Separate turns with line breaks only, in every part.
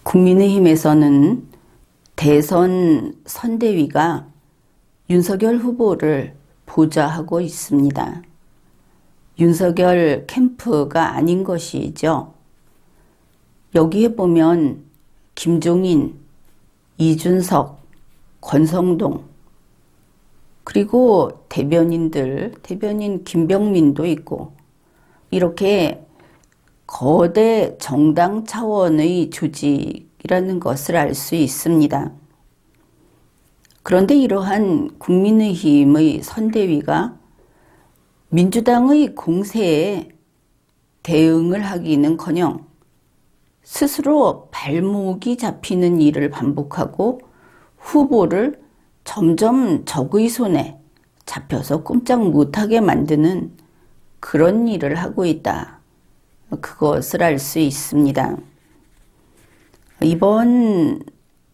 국민의힘에서는 대선 선대위가 윤석열 후보를 보좌하고 있습니다. 윤석열 캠프가 아닌 것이죠. 여기에 보면 김종인, 이준석, 권성동, 그리고 대변인 김병민도 있고, 이렇게 거대 정당 차원의 조직이라는 것을 알 수 있습니다. 그런데 이러한 국민의힘의 선대위가 민주당의 공세에 대응을 하기는커녕 스스로 발목이 잡히는 일을 반복하고 후보를 점점 적의 손에 잡혀서 꼼짝 못하게 만드는 그런 일을 하고 있다. 그것을 알 수 있습니다. 이번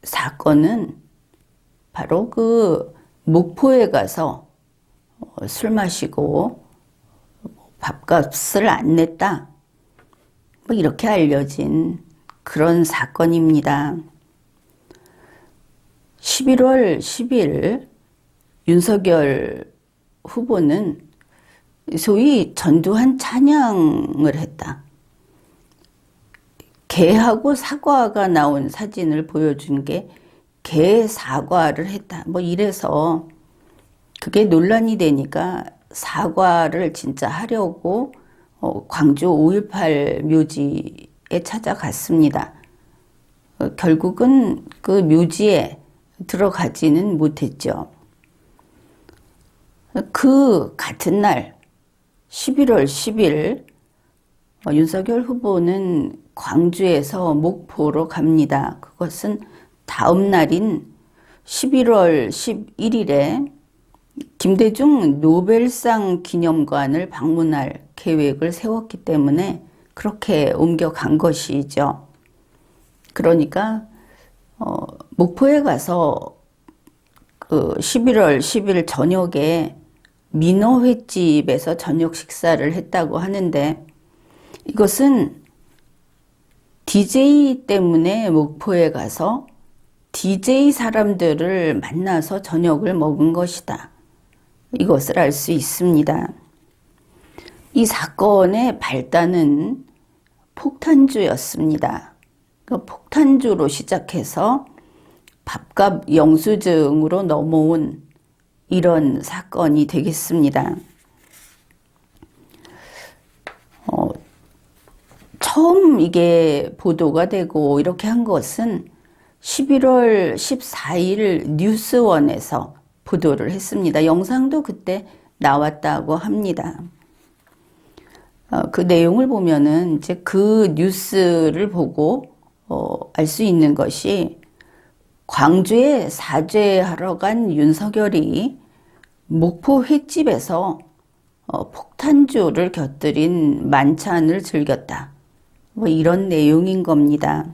사건은 바로 그 목포에 가서 술 마시고 밥값을 안 냈다. 이렇게 알려진 그런 사건입니다. 11월 10일 윤석열 후보는 소위 전두환 찬양을 했다. 개하고 사과가 나온 사진을 보여준 게 개 사과를 했다. 이래서 그게 논란이 되니까 사과를 진짜 하려고 광주 5.18 묘지에 찾아갔습니다. 결국은 그 묘지에 들어가지는 못했죠. 그 같은 날 11월 10일 윤석열 후보는 광주에서 목포로 갑니다. 그것은 다음 날인 11월 11일에 김대중 노벨상 기념관을 방문할 계획을 세웠기 때문에 그렇게 옮겨간 것이죠. 그러니까 목포에 가서 그 11월 10일 저녁에 민어 횟집에서 저녁 식사를 했다고 하는데, 이것은 DJ 때문에 목포에 가서 DJ 사람들을 만나서 저녁을 먹은 것이다. 이것을 알 수 있습니다. 이 사건의 발단은 폭탄주였습니다. 그 폭탄주로 시작해서 밥값 영수증으로 넘어온 이런 사건이 되겠습니다. 처음 이게 보도가 되고 이렇게 한 것은 11월 14일 뉴스원에서 보도를 했습니다. 영상도 그때 나왔다고 합니다. 그 내용을 보면은 이제 그 뉴스를 보고 알 수 있는 것이, 광주에 사죄하러 간 윤석열이 목포 횟집에서 폭탄주를 곁들인 만찬을 즐겼다. 이런 내용인 겁니다.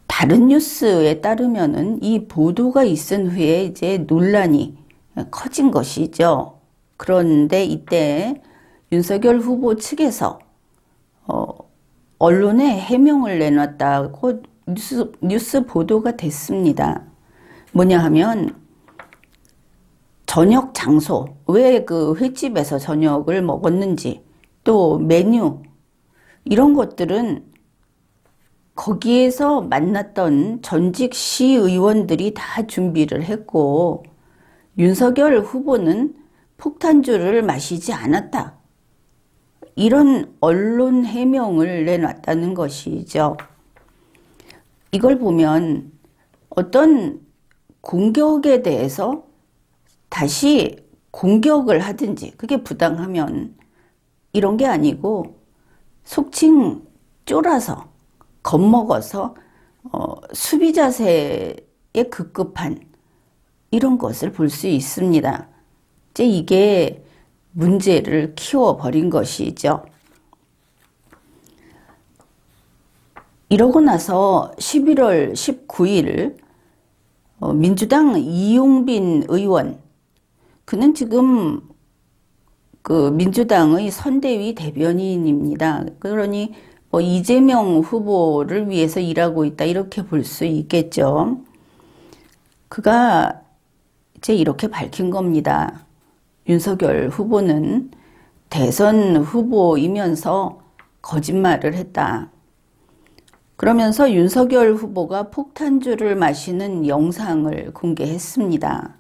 다른 뉴스에 따르면은 이 보도가 있은 후에 이제 논란이 커진 것이죠. 그런데 이때 윤석열 후보 측에서 언론에 해명을 내놨다고 뉴스 보도가 됐습니다. 뭐냐 하면, 저녁 장소, 왜 그 횟집에서 저녁을 먹었는지, 또 메뉴, 이런 것들은 거기에서 만났던 전직 시의원들이 다 준비를 했고, 윤석열 후보는 폭탄주를 마시지 않았다. 이런 언론 해명을 내놨다는 것이죠. 이걸 보면 어떤 공격에 대해서 다시 공격을 하든지, 그게 부당하면 이런 게 아니고 속칭 쫄아서 겁먹어서 수비 자세에 급급한 이런 것을 볼 수 있습니다. 이제 이게 문제를 키워버린 것이죠. 이러고 나서 11월 19일 민주당 이용빈 의원, 그는 지금 그 민주당의 선대위 대변인입니다. 그러니 뭐 이재명 후보를 위해서 일하고 있다 이렇게 볼 수 있겠죠. 그가 이제 이렇게 밝힌 겁니다. 윤석열 후보는 대선 후보이면서 거짓말을 했다. 그러면서 윤석열 후보가 폭탄주를 마시는 영상을 공개했습니다.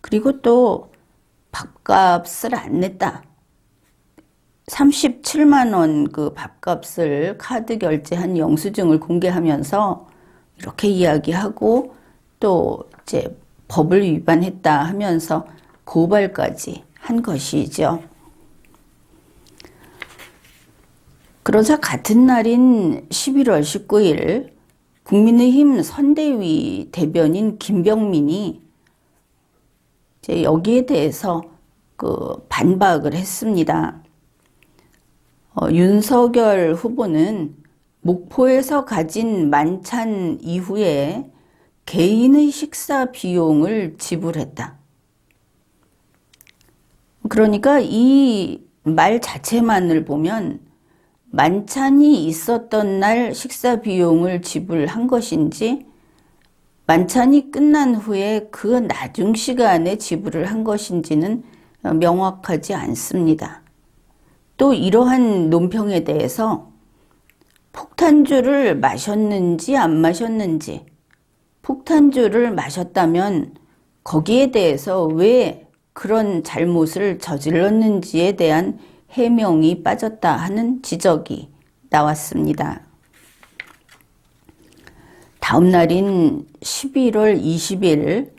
그리고 또 밥값을 안 냈다. 37만 원 그 밥값을 카드 결제한 영수증을 공개하면서 이렇게 이야기하고 또 이제 법을 위반했다 하면서 고발까지 한 것이죠. 그러자 같은 날인 11월 19일 국민의힘 선대위 대변인 김병민이 이제 여기에 대해서 그 반박을 했습니다. 윤석열 후보는 목포에서 가진 만찬 이후에 개인의 식사 비용을 지불했다. 그러니까 이 말 자체만을 보면 만찬이 있었던 날 식사 비용을 지불한 것인지 만찬이 끝난 후에 그 나중 시간에 지불을 한 것인지는 명확하지 않습니다. 또 이러한 논평에 대해서 폭탄주를 마셨는지 안 마셨는지, 폭탄주를 마셨다면 거기에 대해서 왜 그런 잘못을 저질렀는지에 대한 해명이 빠졌다 하는 지적이 나왔습니다. 다음 날인 11월 20일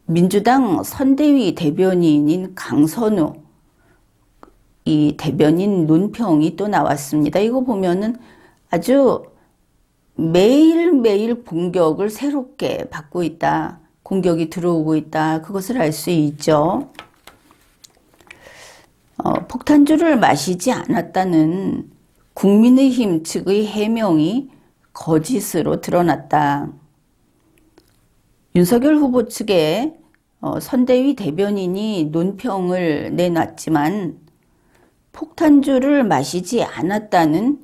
민주당 선대위 대변인인 강선우 이 대변인 논평이 또 나왔습니다. 이거 보면은 아주 매일매일 공격을 새롭게 받고 있다. 공격이 들어오고 있다. 그것을 알 수 있죠. 폭탄주를 마시지 않았다는 국민의힘 측의 해명이 거짓으로 드러났다. 윤석열 후보 측에 선대위 대변인이 논평을 내놨지만 폭탄주를 마시지 않았다는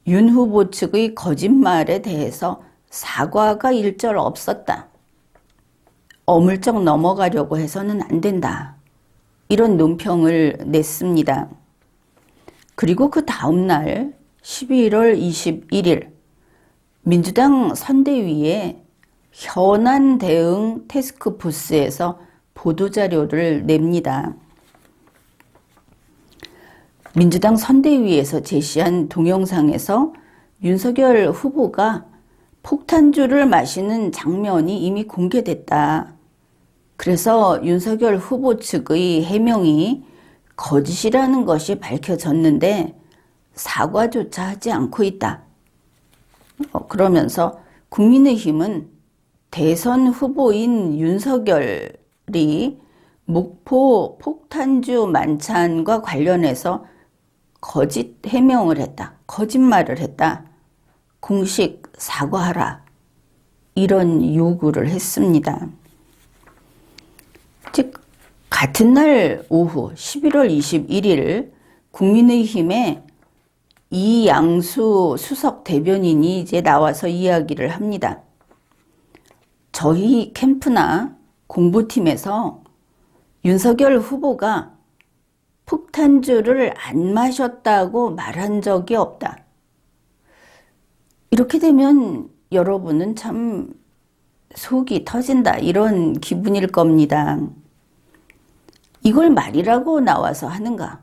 윤 후보 측의 거짓말에 대해서 사과가 일절 없었다. 어물쩍 넘어가려고 해서는 안 된다. 이런 논평을 냈습니다. 그리고 그 다음 날 11월 21일 민주당 선대위에 현안 대응 태스크포스에서 보도자료를 냅니다. 민주당 선대위에서 제시한 동영상에서 윤석열 후보가 폭탄주를 마시는 장면이 이미 공개됐다. 그래서 윤석열 후보 측의 해명이 거짓이라는 것이 밝혀졌는데 사과조차 하지 않고 있다. 그러면서 국민의힘은 대선 후보인 윤석열이 목포 폭탄주 만찬과 관련해서 거짓 해명을 했다. 거짓말을 했다. 공식 사과하라. 이런 요구를 했습니다. 즉 같은 날 오후 11월 21일 국민의힘의 이양수 수석 대변인이 이제 나와서 이야기를 합니다. 저희 캠프나 공보팀에서 윤석열 후보가 폭탄주를 안 마셨다고 말한 적이 없다. 이렇게 되면 여러분은 참 속이 터진다 이런 기분일 겁니다. 이걸 말이라고 나와서 하는가?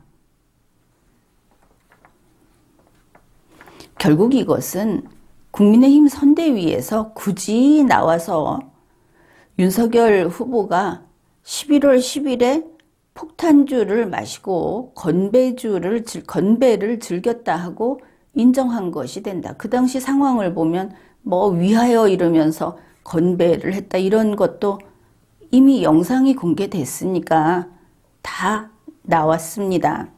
결국 이것은 국민의힘 선대위에서 굳이 나와서 윤석열 후보가 11월 10일에 폭탄주를 마시고 건배를 즐겼다 하고 인정한 것이 된다. 그 당시 상황을 보면 뭐 위하여 이러면서 건배를 했다 이런 것도 이미 영상이 공개됐으니까 다 나왔습니다.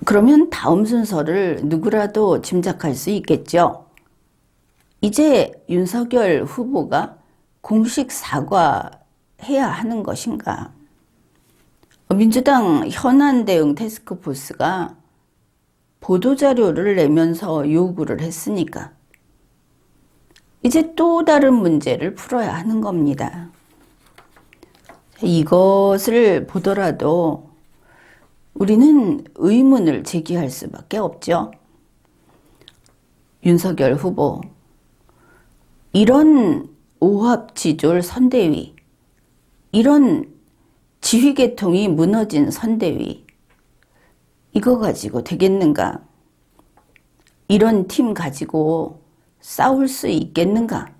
그러면 다음 순서를 누구라도 짐작할 수 있겠죠. 이제 윤석열 후보가 공식 사과해야 하는 것인가? 민주당 현안 대응 태스크포스가 보도자료를 내면서 요구를 했으니까 이제 또 다른 문제를 풀어야 하는 겁니다. 이것을 보더라도 우리는 의문을 제기할 수밖에 없죠. 윤석열 후보, 이런 오합지졸 선대위, 이런 지휘계통이 무너진 선대위, 이거 가지고 되겠는가? 이런 팀 가지고 싸울 수 있겠는가?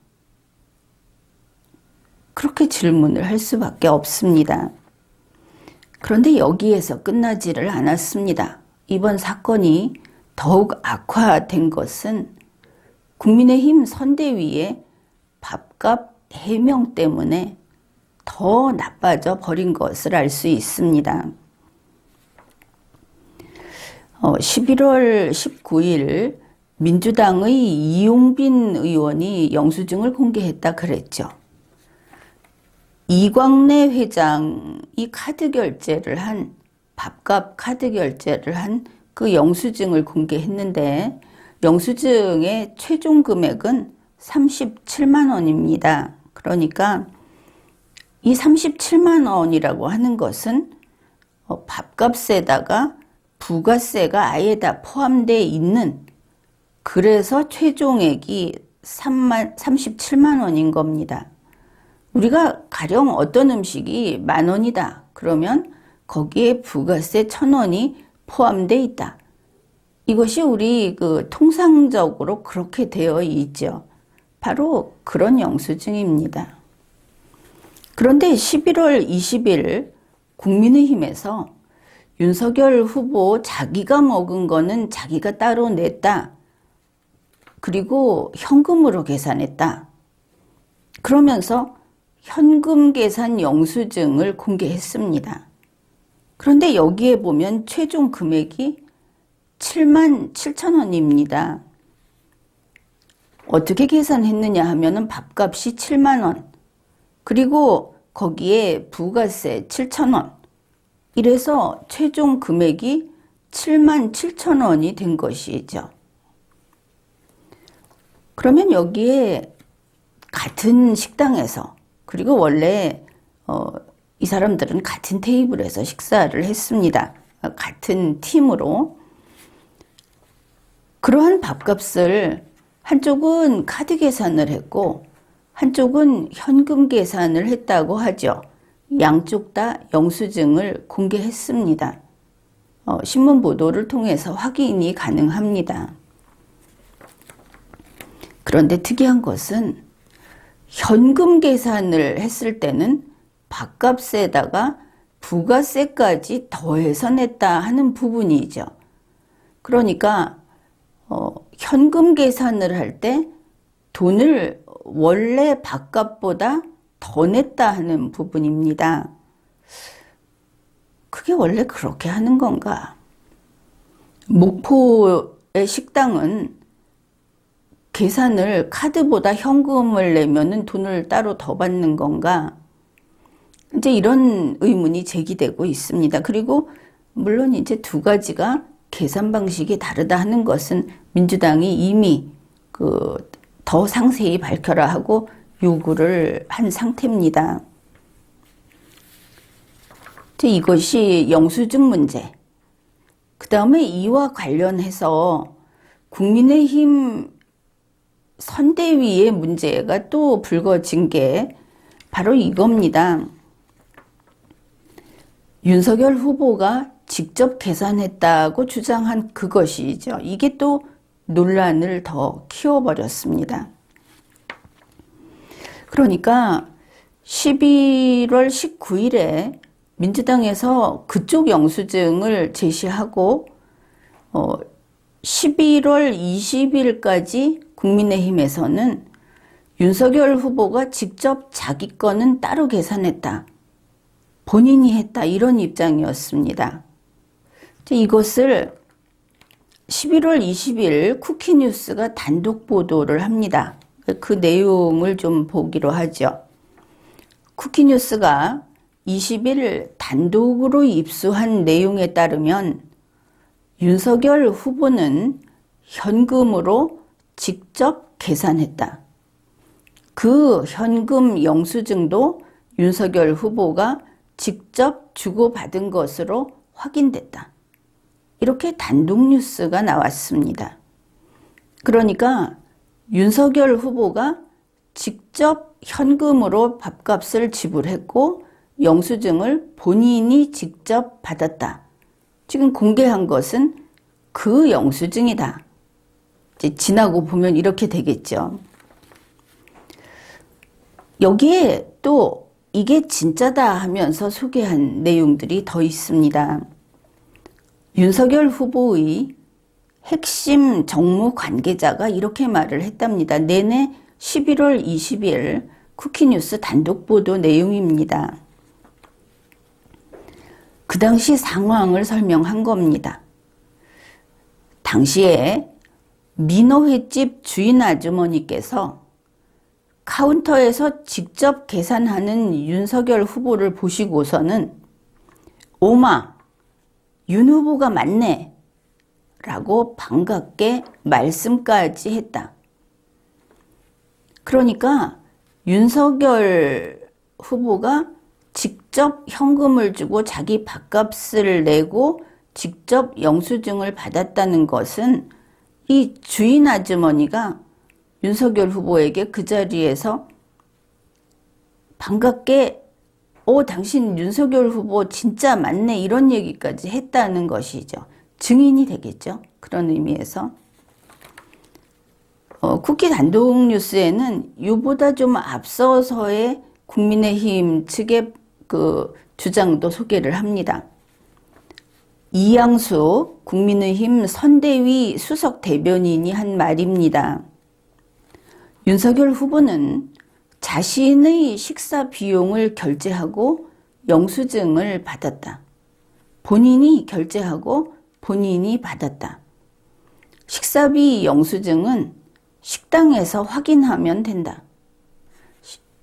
그렇게 질문을 할 수밖에 없습니다. 그런데 여기에서 끝나지를 않았습니다. 이번 사건이 더욱 악화된 것은 국민의힘 선대위의 밥값 해명 때문에 더 나빠져 버린 것을 알 수 있습니다. 11월 19일 민주당의 이용빈 의원이 영수증을 공개했다 그랬죠. 이광래 회장이 카드 결제를 한, 밥값 카드 결제를 한 그 영수증을 공개했는데 영수증의 최종 금액은 37만 원입니다. 그러니까 이 37만 원이라고 하는 것은 밥값에다가 부가세가 아예 다 포함되어 있는, 그래서 최종액이 37만 원인 겁니다. 우리가 가령 어떤 음식이 10,000원이다. 그러면 거기에 부가세 1,000원이 포함되어 있다. 이것이 우리 통상적으로 그렇게 되어 있죠. 바로 그런 영수증입니다. 그런데 11월 20일 국민의힘에서 윤석열 후보 자기가 먹은 거는 자기가 따로 냈다. 그리고 현금으로 계산했다. 그러면서 현금 계산 영수증을 공개했습니다. 그런데 여기에 보면 최종 금액이 7만 7천 원입니다. 어떻게 계산했느냐 하면은 밥값이 7만 원, 그리고 거기에 부가세 7천 원, 이래서 최종 금액이 7만 7천 원이 된 것이죠. 그러면 여기에 같은 식당에서, 그리고 원래 이 사람들은 같은 테이블에서 식사를 했습니다. 같은 팀으로. 그러한 밥값을 한쪽은 카드 계산을 했고 한쪽은 현금 계산을 했다고 하죠. 양쪽 다 영수증을 공개했습니다. 신문 보도를 통해서 확인이 가능합니다. 그런데 특이한 것은 현금 계산을 했을 때는 밥값에다가 부가세까지 더해서 냈다 하는 부분이죠. 그러니까 현금 계산을 할 때 돈을 원래 밥값보다 더 냈다 하는 부분입니다. 그게 원래 그렇게 하는 건가? 목포의 식당은 계산을 카드보다 현금을 내면은 돈을 따로 더 받는 건가? 이제 이런 의문이 제기되고 있습니다. 그리고 물론 이제 두 가지가 계산 방식이 다르다 하는 것은 민주당이 이미 더 상세히 밝혀라 하고 요구를 한 상태입니다. 이것이 영수증 문제. 그 다음에 이와 관련해서 국민의힘 선대위의 문제가 또 불거진 게 바로 이겁니다. 윤석열 후보가 직접 계산했다고 주장한 그것이죠. 이게 또 논란을 더 키워버렸습니다. 그러니까 11월 19일에 민주당에서 그쪽 영수증을 제시하고 11월 20일까지 국민의힘에서는 윤석열 후보가 직접 자기 거는 따로 계산했다. 본인이 했다. 이런 입장이었습니다. 이것을 11월 20일 쿠키뉴스가 단독 보도를 합니다. 그 내용을 좀 보기로 하죠. 쿠키뉴스가 20일 단독으로 입수한 내용에 따르면 윤석열 후보는 현금으로 직접 계산했다. 그 현금 영수증도 윤석열 후보가 직접 주고받은 것으로 확인됐다. 이렇게 단독 뉴스가 나왔습니다. 그러니까 윤석열 후보가 직접 현금으로 밥값을 지불했고 영수증을 본인이 직접 받았다. 지금 공개한 것은 그 영수증이다. 이제 지나고 보면 이렇게 되겠죠. 여기에 또 이게 진짜다 하면서 소개한 내용들이 더 있습니다. 윤석열 후보의 핵심 정무 관계자가 이렇게 말을 했답니다. 내내 11월 20일 쿠키뉴스 단독 보도 내용입니다. 그 당시 상황을 설명한 겁니다. 당시에 민어회집 주인 아주머니께서 카운터에서 직접 계산하는 윤석열 후보를 보시고서는 오마, 윤 후보가 맞네 라고 반갑게 말씀까지 했다. 그러니까 윤석열 후보가 직접 현금을 주고 자기 밥값을 내고 직접 영수증을 받았다는 것은 이 주인 아주머니가 윤석열 후보에게 그 자리에서 반갑게 당신 윤석열 후보 진짜 맞네 이런 얘기까지 했다는 것이죠. 증인이 되겠죠. 그런 의미에서. 쿠키 단독 뉴스에는 이보다 좀 앞서서의 국민의힘 측의 그 주장도 소개를 합니다. 이양수 국민의힘 선대위 수석 대변인이 한 말입니다. 윤석열 후보는 자신의 식사 비용을 결제하고 영수증을 받았다. 본인이 결제하고 본인이 받았다. 식사비 영수증은 식당에서 확인하면 된다.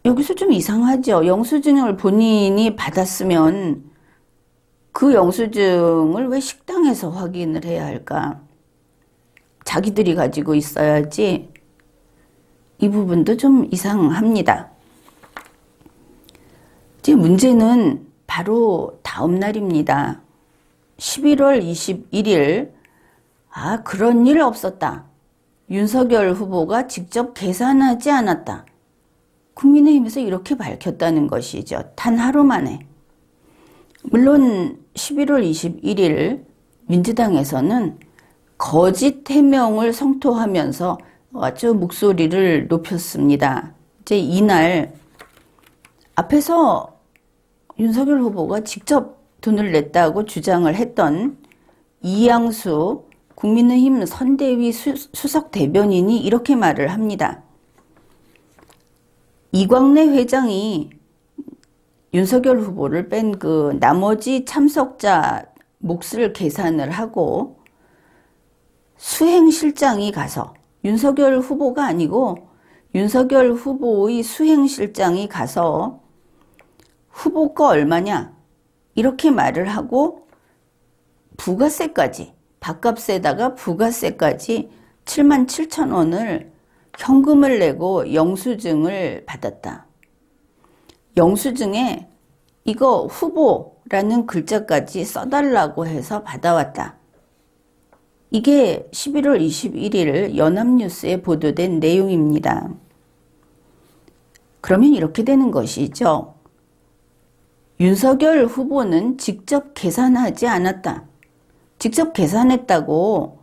여기서 좀 이상하죠. 영수증을 본인이 받았으면 그 영수증을 왜 식당에서 확인을 해야 할까? 자기들이 가지고 있어야지. 이 부분도 좀 이상합니다. 이제 문제는 바로 다음 날입니다. 11월 21일, 그런 일 없었다. 윤석열 후보가 직접 계산하지 않았다. 국민의힘에서 이렇게 밝혔다는 것이죠. 단 하루 만에. 물론 11월 21일 민주당에서는 거짓 해명을 성토하면서 아주 목소리를 높였습니다. 이제 이날 앞에서 윤석열 후보가 직접 돈을 냈다고 주장을 했던 이양수 국민의힘 선대위 수석 대변인이 이렇게 말을 합니다. 이광래 회장이 윤석열 후보를 뺀 그 나머지 참석자 몫을 계산을 하고 수행실장이 가서 윤석열 후보가 아니고 윤석열 후보의 수행실장이 가서 후보 거 얼마냐 이렇게 말을 하고 부가세까지 밥값에다가 부가세까지 77,000원을 현금을 내고 영수증을 받았다. 영수증에 이거 후보라는 글자까지 써달라고 해서 받아왔다. 이게 11월 21일 연합뉴스에 보도된 내용입니다. 그러면 이렇게 되는 것이죠. 윤석열 후보는 직접 계산하지 않았다. 직접 계산했다고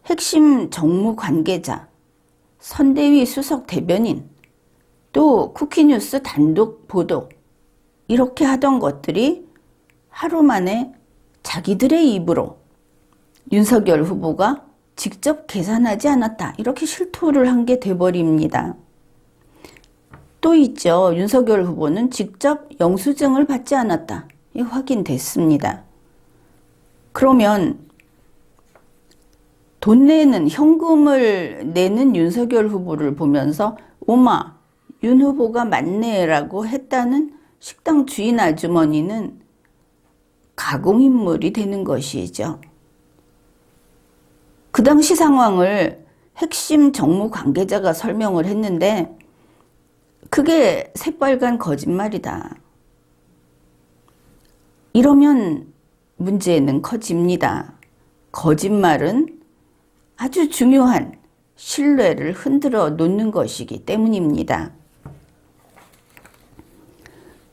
핵심 정무 관계자, 선대위 수석 대변인, 또 쿠키뉴스 단독 보도 이렇게 하던 것들이 하루 만에 자기들의 입으로 윤석열 후보가 직접 계산하지 않았다. 이렇게 실토를 한 게 돼버립니다. 또 있죠. 윤석열 후보는 직접 영수증을 받지 않았다. 이 확인됐습니다. 그러면 돈 내는 현금을 내는 윤석열 후보를 보면서 오마 윤 후보가 맞네라고 했다는 식당 주인 아주머니는 가공인물이 되는 것이죠. 그 당시 상황을 핵심 정무 관계자가 설명을 했는데 그게 새빨간 거짓말이다. 이러면 문제는 커집니다. 거짓말은 아주 중요한 신뢰를 흔들어 놓는 것이기 때문입니다.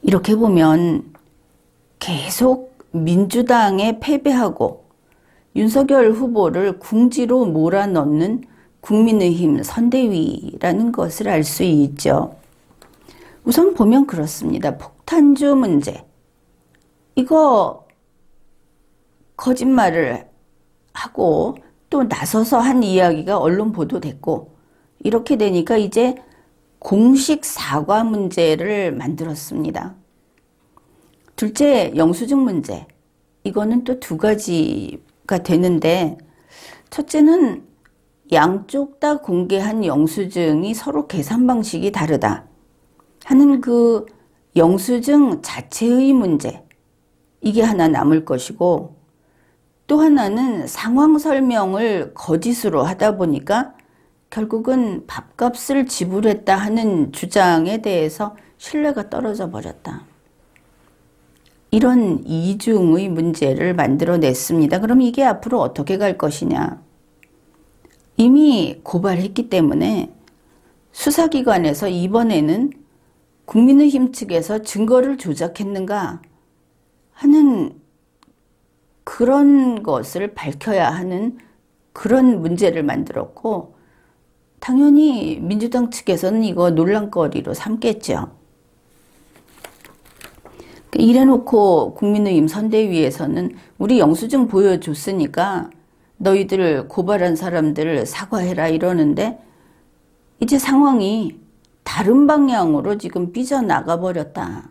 이렇게 보면 계속 민주당에 패배하고 윤석열 후보를 궁지로 몰아넣는 국민의힘 선대위라는 것을 알 수 있죠. 우선 보면 그렇습니다. 폭탄주 문제. 이거 거짓말을 하고 또 나서서 한 이야기가 언론 보도됐고 이렇게 되니까 이제 공식 사과 문제를 만들었습니다. 둘째, 영수증 문제. 이거는 또 두 가지가 되는데 첫째는 양쪽 다 공개한 영수증이 서로 계산 방식이 다르다 하는 그 영수증 자체의 문제. 이게 하나 남을 것이고 또 하나는 상황 설명을 거짓으로 하다 보니까 결국은 밥값을 지불했다 하는 주장에 대해서 신뢰가 떨어져 버렸다. 이런 이중의 문제를 만들어냈습니다. 그럼 이게 앞으로 어떻게 갈 것이냐. 이미 고발했기 때문에 수사기관에서 이번에는 국민의힘 측에서 증거를 조작했는가 하는 그런 것을 밝혀야 하는 그런 문제를 만들었고 당연히 민주당 측에서는 이거 논란거리로 삼겠죠. 이래놓고 국민의힘 선대위에서는 우리 영수증 보여줬으니까 너희들 고발한 사람들 사과해라 이러는데 이제 상황이 다른 방향으로 지금 삐져나가 버렸다.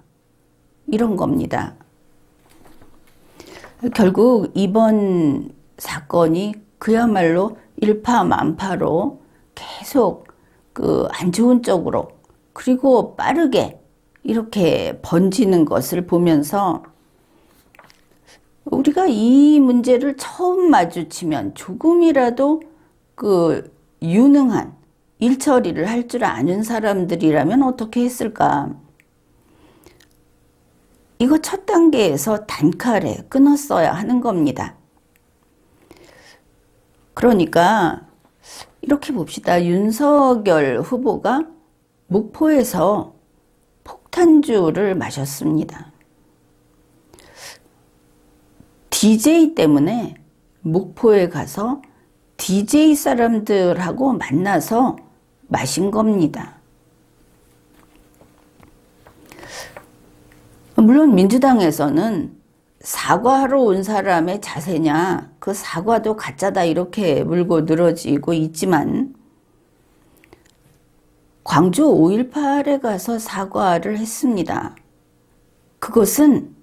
이런 겁니다. 결국 이번 사건이 그야말로 일파만파로 계속 그 안 좋은 쪽으로 그리고 빠르게 이렇게 번지는 것을 보면서 우리가 이 문제를 처음 마주치면 조금이라도 그 유능한 일 처리를 할 줄 아는 사람들이라면 어떻게 했을까? 이거 첫 단계에서 단칼에 끊었어야 하는 겁니다. 그러니까 이렇게 봅시다. 윤석열 후보가 목포에서 폭탄주를 마셨습니다. DJ 때문에 목포에 가서 DJ 사람들하고 만나서 마신 겁니다. 물론 민주당에서는 사과하러 온 사람의 자세냐, 그 사과도 가짜다 이렇게 물고 늘어지고 있지만 광주 5.18에 가서 사과를 했습니다. 그것은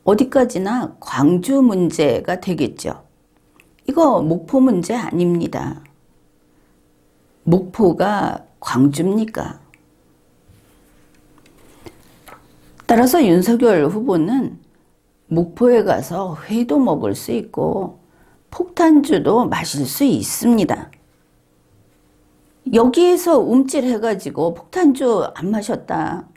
어디까지나 광주 문제가 되겠죠. 이거 목포 문제 아닙니다. 목포가 광주입니까? 따라서 윤석열 후보는 목포에 가서 회도 먹을 수 있고 폭탄주도 마실 수 있습니다. 여기에서 움찔해가지고 폭탄주 안 마셨다.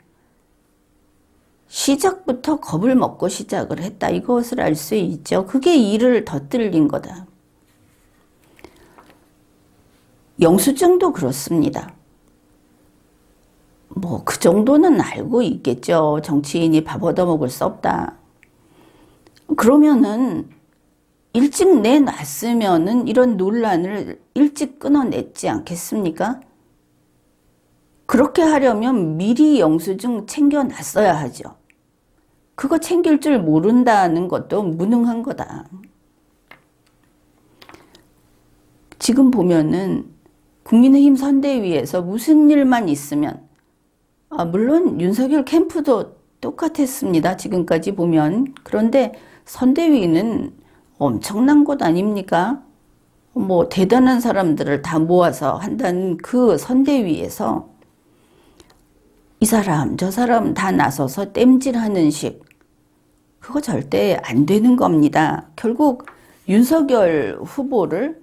시작부터 겁을 먹고 시작을 했다. 이것을 알 수 있죠. 그게 이를 덧들린 거다. 영수증도 그렇습니다. 뭐 그 정도는 알고 있겠죠. 정치인이 밥 얻어먹을 수 없다. 그러면은 일찍 내놨으면은 이런 논란을 일찍 끊어냈지 않겠습니까? 그렇게 하려면 미리 영수증 챙겨놨어야 하죠. 그거 챙길 줄 모른다는 것도 무능한 거다. 지금 보면은 국민의힘 선대위에서 무슨 일만 있으면 물론 윤석열 캠프도 똑같았습니다. 지금까지 보면. 그런데 선대위는 엄청난 곳 아닙니까? 뭐 대단한 사람들을 다 모아서 한다는 그 선대위에서 이 사람 저 사람 다 나서서 땜질하는 식, 그거 절대 안 되는 겁니다. 결국 윤석열 후보를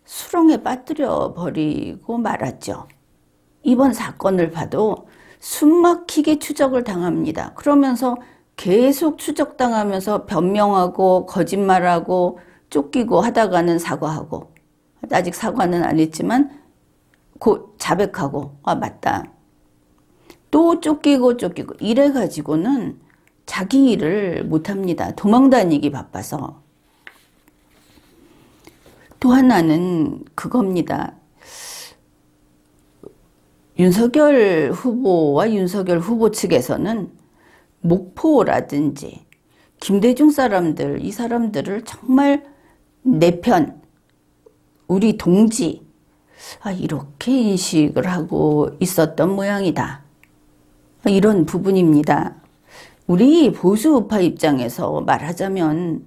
수렁에 빠뜨려 버리고 말았죠. 이번 사건을 봐도 숨막히게 추적을 당합니다. 그러면서 계속 추적당하면서 변명하고 거짓말하고 쫓기고 하다가는 사과하고, 아직 사과는 안 했지만 곧 자백하고, 아 맞다, 또 쫓기고 이래 가지고는 자기 일을 못합니다. 도망다니기 바빠서. 또 하나는 그겁니다. 윤석열 후보와 윤석열 후보 측에서는 목포라든지 김대중 사람들, 이 사람들을 정말 내 편, 우리 동지, 이렇게 인식을 하고 있었던 모양이다. 이런 부분입니다. 우리 보수 우파 입장에서 말하자면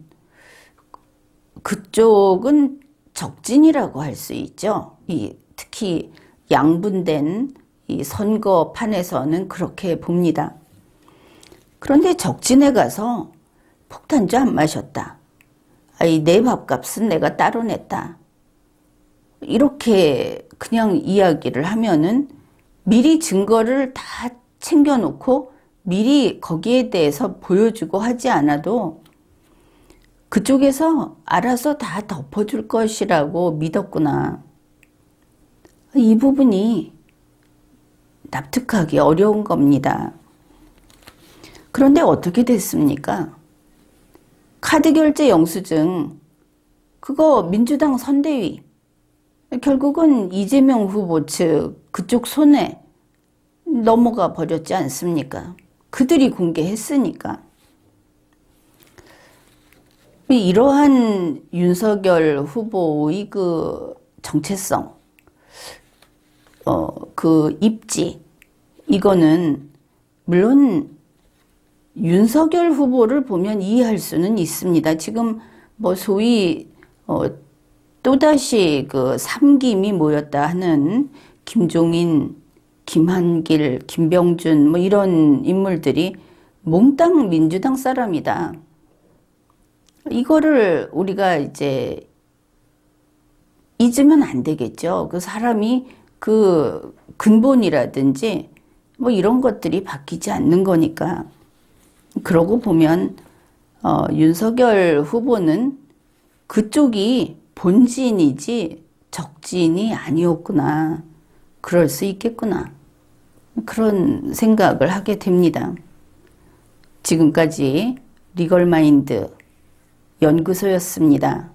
그쪽은 적진이라고 할 수 있죠. 특히 양분된 이 선거판에서는 그렇게 봅니다. 그런데 적진에 가서 폭탄주 안 마셨다. 내 밥값은 내가 따로 냈다. 이렇게 그냥 이야기를 하면은 미리 증거를 다 챙겨놓고 미리 거기에 대해서 보여주고 하지 않아도 그쪽에서 알아서 다 덮어줄 것이라고 믿었구나. 이 부분이 납득하기 어려운 겁니다. 그런데 어떻게 됐습니까? 카드 결제 영수증, 그거 민주당 선대위, 결국은 이재명 후보 측 그쪽 손에 넘어가 버렸지 않습니까? 그들이 공개했으니까. 이러한 윤석열 후보의 그 정체성, 그 입지, 이거는 물론 윤석열 후보를 보면 이해할 수는 있습니다. 지금 소위 또다시 그 삼김이 모였다 하는 김종인, 김한길, 김병준 이런 인물들이 몽땅 민주당 사람이다. 이거를 우리가 이제 잊으면 안 되겠죠. 그 사람이 그 근본이라든지 이런 것들이 바뀌지 않는 거니까. 그러고 보면 윤석열 후보는 그쪽이 본진이지 적진이 아니었구나. 그럴 수 있겠구나. 그런 생각을 하게 됩니다. 지금까지 리걸마인드 연구소였습니다.